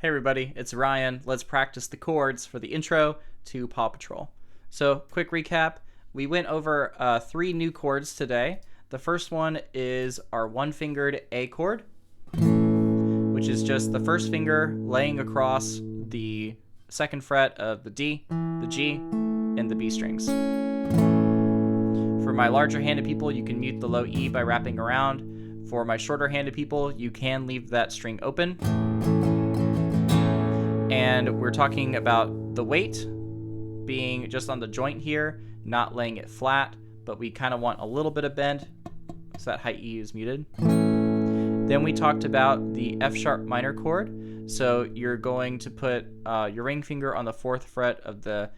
Hey everybody, it's Ryan. Let's practice the chords for the intro to Paw Patrol. So, quick recap. We went over 3 new chords today. The first one is our one-fingered A chord, which is just the first finger laying across the second fret of the D, the G, and the B strings. For my larger-handed people, you can mute the low E by wrapping around. For my shorter-handed people, you can leave that string open. And we're talking about the weight being just on the joint here, not laying it flat, but we kind of want a little bit of bend, so that high E is muted. Then we talked about the F sharp minor chord. So you're going to put your ring finger on the 4th fret of the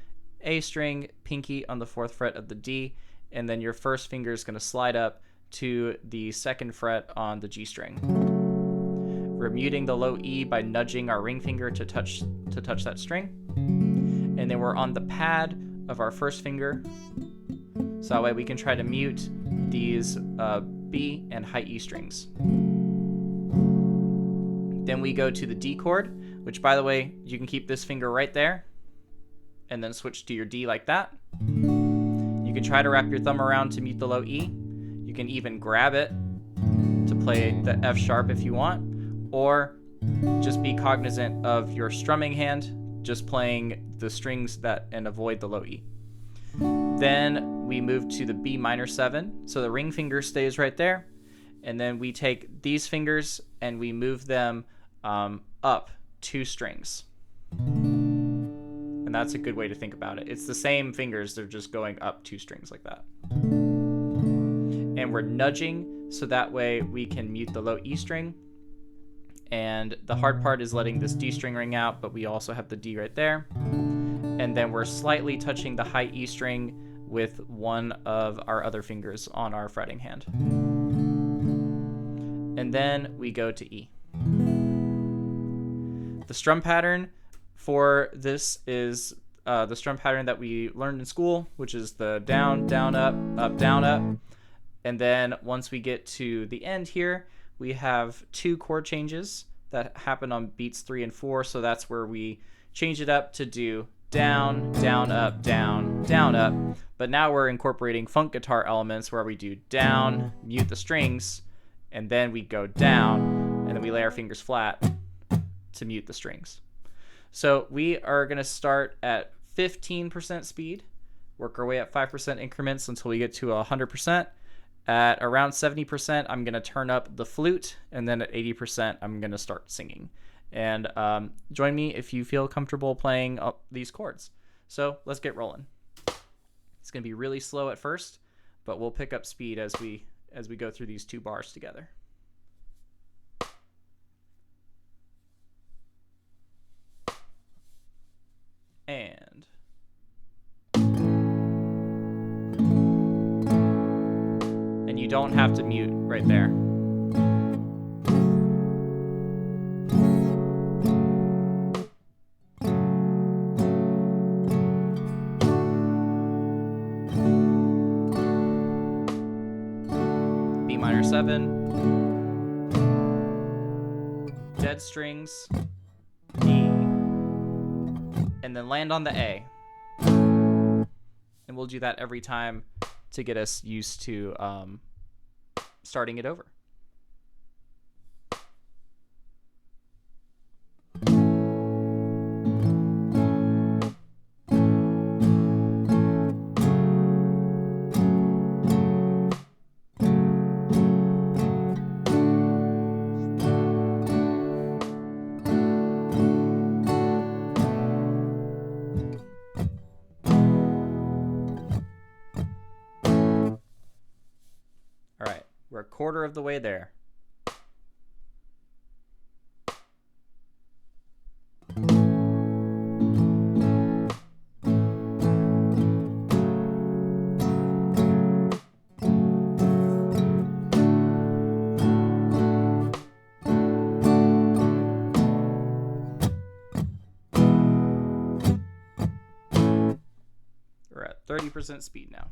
A string, pinky on the 4th fret of the D, and then your first finger is going to slide up to the 2nd fret on the G string. We're muting the low E by nudging our ring finger to touch that string. And then we're on the pad of our first finger. So that way we can try to mute these B and high E strings. Then we go to the D chord, which, by the way, you can keep this finger right there and then switch to your D like that. You can try to wrap your thumb around to mute the low E. You can even grab it to play the F sharp if you want, or just be cognizant of your strumming hand, just playing the strings and avoid the low E. Then we move to the B minor 7, so the ring finger stays right there, and then we take these fingers and we move them up 2 strings. And that's a good way to think about it. It's the same fingers, they're just going up 2 strings like that. And we're nudging, so that way we can mute the low E string. And the hard part is letting this D string ring out, but we also have the D right there. And then we're slightly touching the high E string with one of our other fingers on our fretting hand. And then we go to E. The strum pattern for this is the strum pattern that we learned in school, which is the down, down, up, up, down, up. And then once we get to the end here, we have 2 chord changes that happen on beats 3 and 4. So that's where we change it up to do down, down, up, down, down, up. But now we're incorporating funk guitar elements where we do down, mute the strings, and then we go down, and then we lay our fingers flat to mute the strings. So we are going to start at 15% speed, work our way up 5% increments until we get to 100%. At around 70%, I'm going to turn up the flute, and then at 80%, I'm going to start singing. And join me if you feel comfortable playing these chords. So let's get rolling. It's going to be really slow at first, but we'll pick up speed as we go through these 2 bars together. And you don't have to mute right there. B minor 7, dead strings, E, and then land on the A. And we'll do that every time to get us used to starting it over. All right, we're a quarter of the way there. We're at 30% speed now.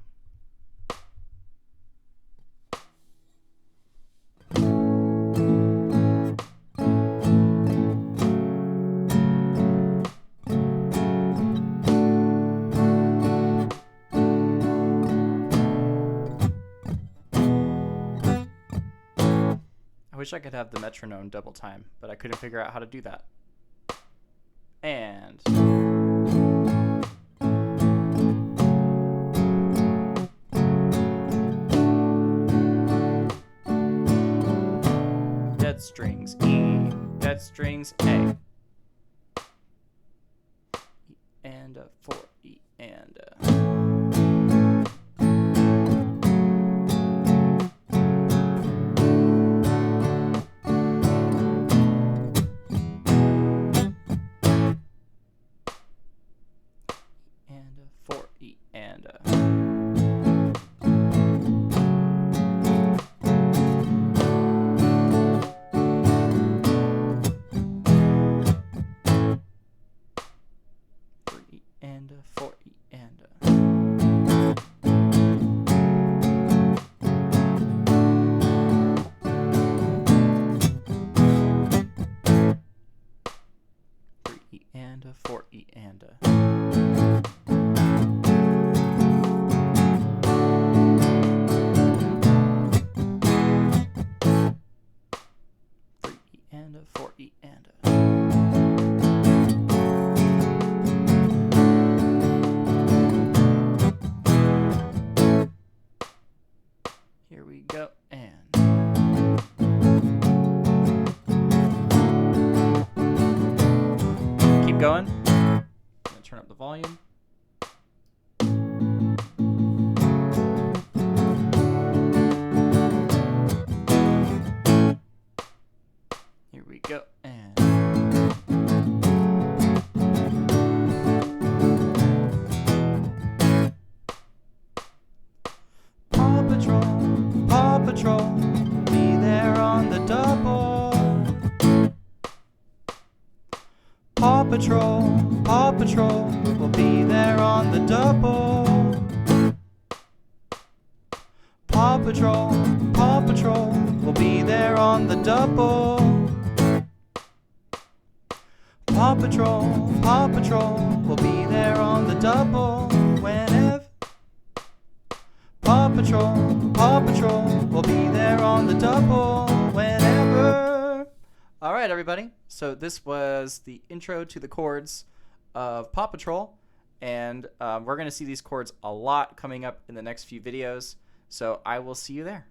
wish I could have the metronome double time, but I couldn't figure out how to do that. And dead strings E, dead strings A, E and a 4, E and a. And a 4, E and a. 3 and a 4, E and a. 3 E and a 4 E and a. And a 4 E and a. Here we go, and keep going. I'm gonna turn up the volume. Here we go, and Paw Patrol, be there on the double. Paw Patrol, will be there on the double. Paw Patrol, will be there on the double. Paw Patrol, will be there on the double whenever. Paw Patrol, will be there on the double whenever. All right, everybody. So this was the intro to the chords of Paw Patrol, and we're going to see these chords a lot coming up in the next few videos. So I will see you there.